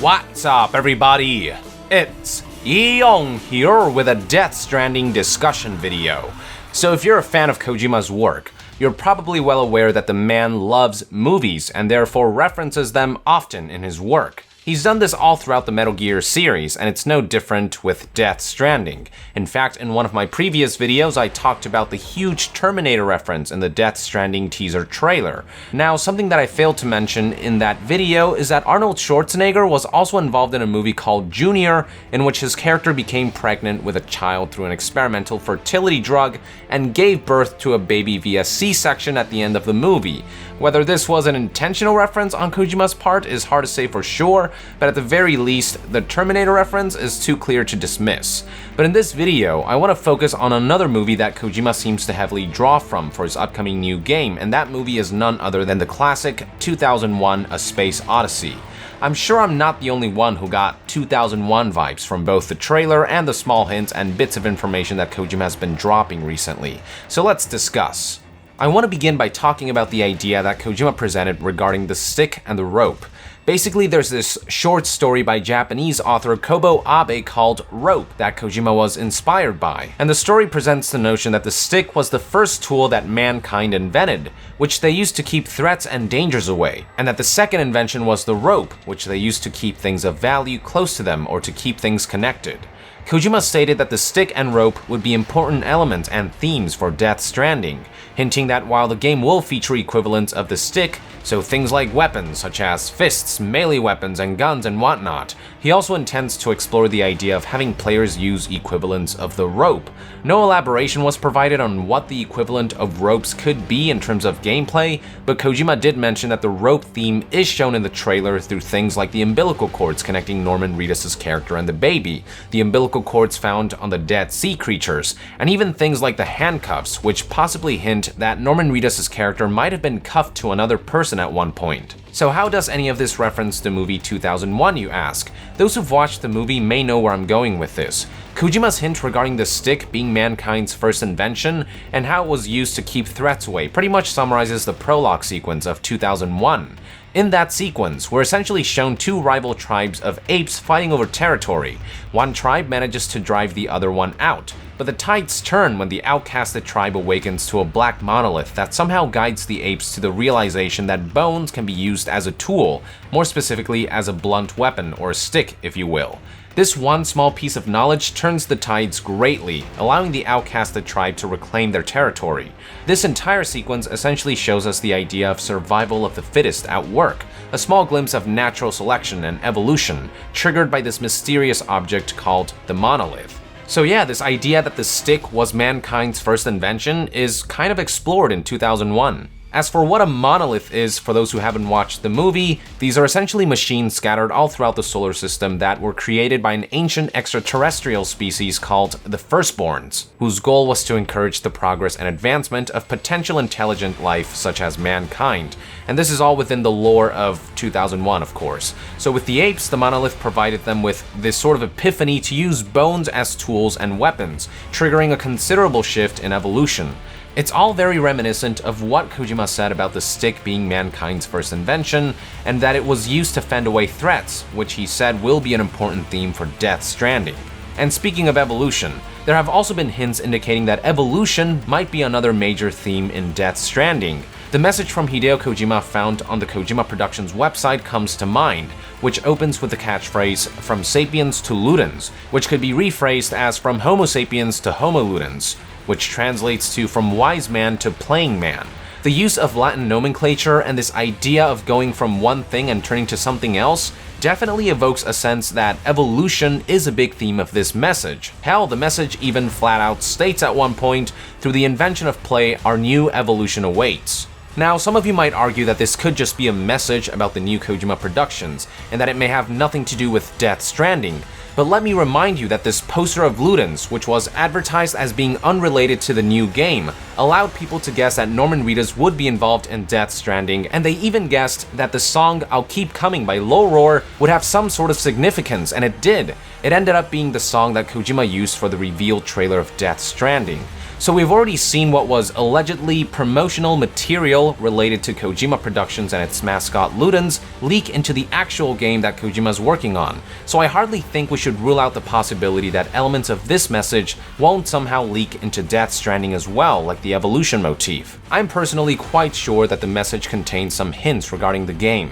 What's up, everybody? It's Yeong here with a Death Stranding discussion video. So if you're a fan of Kojima's work, you're probably well aware that the man loves movies and therefore references them often in his work. He's done this all throughout the Metal Gear series, and it's no different with Death Stranding. In fact, in one of my previous videos, I talked about the huge Terminator reference in the Death Stranding teaser trailer. Now, something that I failed to mention in that video is that Arnold Schwarzenegger was also involved in a movie called Junior, in which his character became pregnant with a child through an experimental fertility drug and gave birth to a baby via C-section at the end of the movie. Whether this was an intentional reference on Kojima's part is hard to say for sure, but at the very least, the Terminator reference is too clear to dismiss. But in this video, I want to focus on another movie that Kojima seems to heavily draw from for his upcoming new game, and that movie is none other than the classic 2001: A Space Odyssey. I'm sure I'm not the only one who got 2001 vibes from both the trailer and the small hints and bits of information that Kojima has been dropping recently, so let's discuss. I want to begin by talking about the idea that Kojima presented regarding the stick and the rope. Basically, there's this short story by Japanese author Kobo Abe called Rope that Kojima was inspired by, and the story presents the notion that the stick was the first tool that mankind invented, which they used to keep threats and dangers away, and that the second invention was the rope, which they used to keep things of value close to them or to keep things connected. Kojima stated that the stick and rope would be important elements and themes for Death Stranding, hinting that while the game will feature equivalents of the stick, so things like weapons such as fists, melee weapons, and guns and whatnot, he also intends to explore the idea of having players use equivalents of the rope. No elaboration was provided on what the equivalent of ropes could be in terms of gameplay, but Kojima did mention that the rope theme is shown in the trailer through things like the umbilical cords connecting Norman Reedus' character and the baby, the umbilical cords found on the dead sea creatures, and even things like the handcuffs, which possibly hint that Norman Reedus' character might have been cuffed to another person at one point. So how does any of this reference the movie 2001, you ask? Those who've watched the movie may know where I'm going with this. Kojima's hint regarding the stick being mankind's first invention and how it was used to keep threats away pretty much summarizes the prologue sequence of 2001. In that sequence, we're essentially shown two rival tribes of apes fighting over territory. One tribe manages to drive the other one out, but the tides turn when the outcasted tribe awakens to a black monolith that somehow guides the apes to the realization that bones can be used as a tool, more specifically as a blunt weapon or a stick, if you will. This one small piece of knowledge turns the tides greatly, allowing the outcasted tribe to reclaim their territory. This entire sequence essentially shows us the idea of survival of the fittest at work, a small glimpse of natural selection and evolution, triggered by this mysterious object called the monolith. So yeah, this idea that the stick was mankind's first invention is kind of explored in 2001. As for what a monolith is, for those who haven't watched the movie, these are essentially machines scattered all throughout the solar system that were created by an ancient extraterrestrial species called the Firstborns, whose goal was to encourage the progress and advancement of potential intelligent life such as mankind. And this is all within the lore of 2001, of course. So with the apes, the monolith provided them with this sort of epiphany to use bones as tools and weapons, triggering a considerable shift in evolution. It's all very reminiscent of what Kojima said about the stick being mankind's first invention, and that it was used to fend away threats, which he said will be an important theme for Death Stranding. And speaking of evolution, there have also been hints indicating that evolution might be another major theme in Death Stranding. The message from Hideo Kojima found on the Kojima Productions website comes to mind, which opens with the catchphrase, "From sapiens to Ludens," which could be rephrased as "From Homo sapiens to Homo Ludens," which translates to "from wise man to playing man." The use of Latin nomenclature and this idea of going from one thing and turning to something else definitely evokes a sense that evolution is a big theme of this message. Hell, the message even flat out states at one point, "Through the invention of play, our new evolution awaits." Now, some of you might argue that this could just be a message about the new Kojima Productions, and that it may have nothing to do with Death Stranding. But let me remind you that this poster of Ludens, which was advertised as being unrelated to the new game, allowed people to guess that Norman Reedus would be involved in Death Stranding, and they even guessed that the song "I'll Keep Coming" by Low Roar would have some sort of significance, and it did. It ended up being the song that Kojima used for the reveal trailer of Death Stranding. So we've already seen what was allegedly promotional material related to Kojima Productions and its mascot Ludens leak into the actual game that Kojima's working on. So I hardly think we should rule out the possibility that elements of this message won't somehow leak into Death Stranding as well, like the evolution motif. I'm personally quite sure that the message contains some hints regarding the game.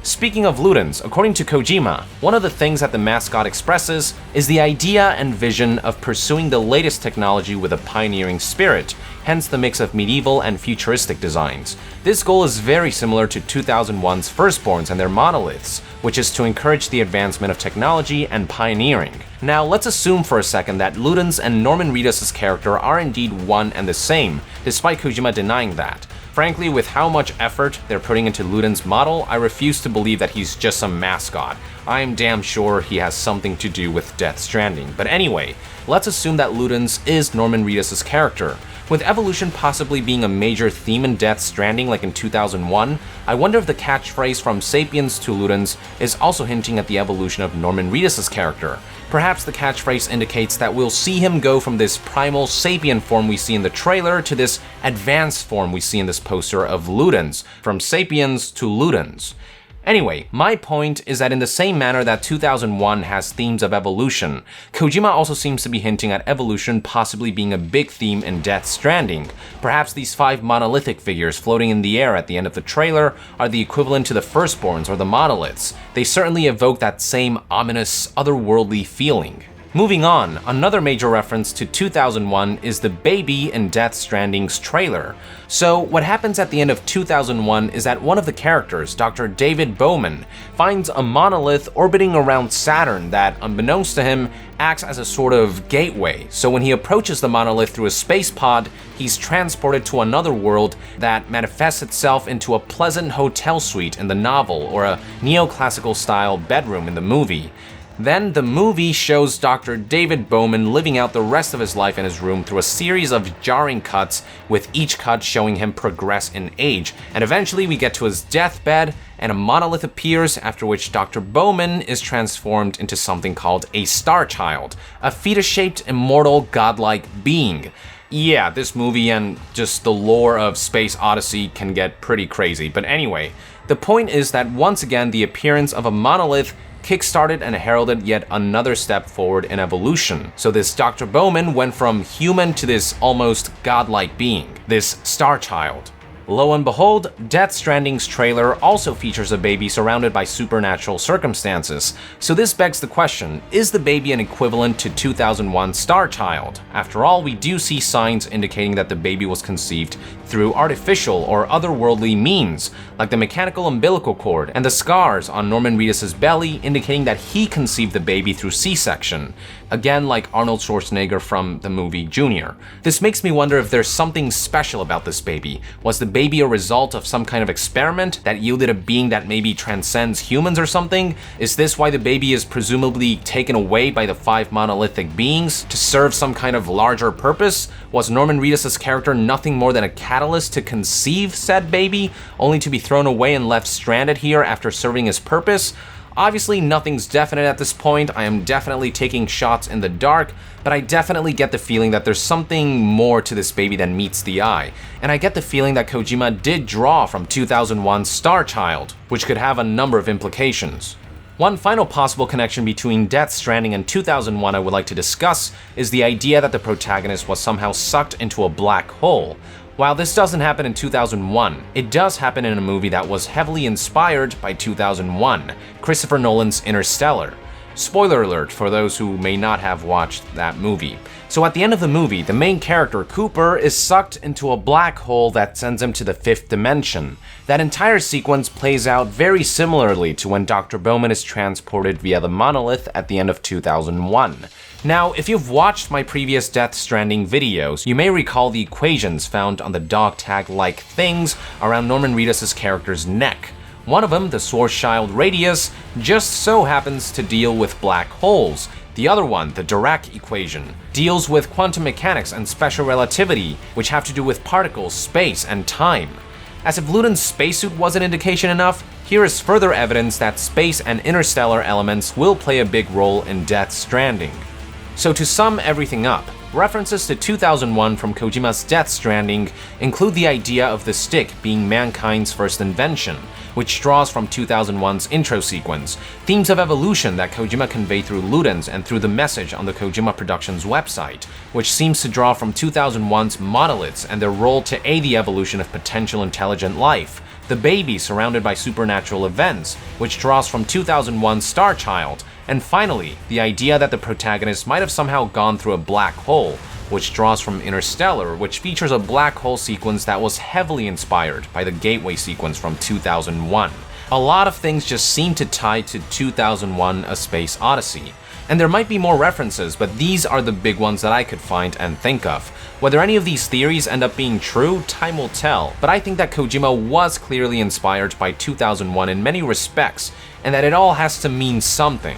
Speaking of Ludens, according to Kojima, one of the things that the mascot expresses is the idea and vision of pursuing the latest technology with a pioneering spirit, hence the mix of medieval and futuristic designs. This goal is very similar to 2001's Firstborns and their monoliths, which is to encourage the advancement of technology and pioneering. Now, let's assume for a second that Ludens and Norman Reedus' character are indeed one and the same, despite Kojima denying that. Frankly, with how much effort they're putting into Ludens' model, I refuse to believe that he's just some mascot. I'm damn sure he has something to do with Death Stranding. But anyway, let's assume that Ludens is Norman Reedus' character. With evolution possibly being a major theme in Death Stranding like in 2001, I wonder if the catchphrase from Sapiens to Ludens is also hinting at the evolution of Norman Reedus' character. Perhaps the catchphrase indicates that we'll see him go from this primal sapien form we see in the trailer to this advanced form we see in this poster of Ludens, from Sapiens to Ludens. Anyway, my point is that in the same manner that 2001 has themes of evolution, Kojima also seems to be hinting at evolution possibly being a big theme in Death Stranding. Perhaps these 5 monolithic figures floating in the air at the end of the trailer are the equivalent to the Firstborns or the monoliths. They certainly evoke that same ominous, otherworldly feeling. Moving on, another major reference to 2001 is the baby in Death Stranding's trailer. So what happens at the end of 2001 is that one of the characters, Dr. David Bowman, finds a monolith orbiting around Saturn that, unbeknownst to him, acts as a sort of gateway. So when he approaches the monolith through a space pod, he's transported to another world that manifests itself into a pleasant hotel suite in the novel or a neoclassical style bedroom in the movie. Then the movie shows Dr. David Bowman living out the rest of his life in his room through a series of jarring cuts, with each cut showing him progress in age. And eventually we get to his deathbed, and a monolith appears, after which Dr. Bowman is transformed into something called a Starchild, a fetus-shaped, immortal, godlike being. Yeah, this movie and just the lore of Space Odyssey can get pretty crazy. But anyway, the point is that once again the appearance of a monolith kickstarted and heralded yet another step forward in evolution. So this Dr. Bowman went from human to this almost godlike being, this Starchild. Lo and behold, Death Stranding's trailer also features a baby surrounded by supernatural circumstances. So this begs the question, is the baby an equivalent to 2001's Starchild? After all, we do see signs indicating that the baby was conceived through artificial or otherworldly means, like the mechanical umbilical cord and the scars on Norman Reedus' belly indicating that he conceived the baby through C-section. Again, like Arnold Schwarzenegger from the movie Junior. This makes me wonder if there's something special about this baby. Was the baby a result of some kind of experiment that yielded a being that maybe transcends humans or something? Is this why the baby is presumably taken away by the 5 monolithic beings to serve some kind of larger purpose? Was Norman Reedus' character nothing more than a catalyst to conceive said baby, only to be thrown away and left stranded here after serving his purpose? Obviously, nothing's definite at this point. I am definitely taking shots in the dark, but I definitely get the feeling that there's something more to this baby than meets the eye. And I get the feeling that Kojima did draw from 2001's Starchild, which could have a number of implications. One final possible connection between Death Stranding and 2001 I would like to discuss is the idea that the protagonist was somehow sucked into a black hole. While this doesn't happen in 2001, it does happen in a movie that was heavily inspired by 2001, Christopher Nolan's Interstellar. Spoiler alert for those who may not have watched that movie. So at the end of the movie, the main character, Cooper, is sucked into a black hole that sends him to the 5th dimension. That entire sequence plays out very similarly to when Dr. Bowman is transported via the monolith at the end of 2001. Now, if you've watched my previous Death Stranding videos, you may recall the equations found on the dog tag-like things around Norman Reedus' character's neck. One of them, the Schwarzschild radius, just so happens to deal with black holes. The other one, the Dirac equation, deals with quantum mechanics and special relativity, which have to do with particles, space, and time. As if Ludens' spacesuit wasn't indication enough, here is further evidence that space and interstellar elements will play a big role in Death Stranding. So to sum everything up, References to 2001 from Kojima's Death Stranding include the idea of the stick being mankind's first invention, which draws from 2001's intro sequence, themes of evolution that Kojima conveyed through Ludens and through the message on the Kojima Productions website, which seems to draw from 2001's monoliths and their role to aid the evolution of potential intelligent life, the baby surrounded by supernatural events, which draws from 2001's Starchild, and finally, the idea that the protagonist might have somehow gone through a black hole, which draws from Interstellar, which features a black hole sequence that was heavily inspired by the Gateway sequence from 2001. A lot of things just seem to tie to 2001: A Space Odyssey. And there might be more references, but these are the big ones that I could find and think of. Whether any of these theories end up being true, time will tell, but I think that Kojima was clearly inspired by 2001 in many respects, and that it all has to mean something.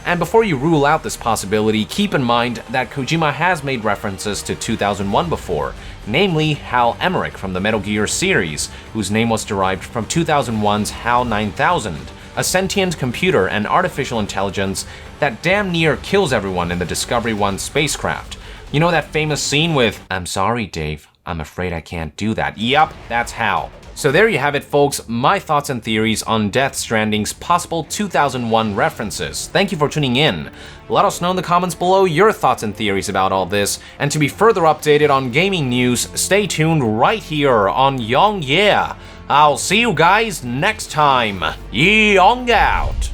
And before you rule out this possibility, keep in mind that Kojima has made references to 2001 before, namely Hal Emmerich from the Metal Gear series, whose name was derived from 2001's HAL 9000, a sentient computer and artificial intelligence that damn near kills everyone in the Discovery 1 spacecraft. You know that famous scene with, "I'm sorry, Dave, I'm afraid I can't do that." Yup, that's Hal. So there you have it, folks, my thoughts and theories on Death Stranding's possible 2001 references. Thank you for tuning in. Let us know in the comments below your thoughts and theories about all this, and to be further updated on gaming news, stay tuned right here on Yong Yeah. I'll see you guys next time. Yong out!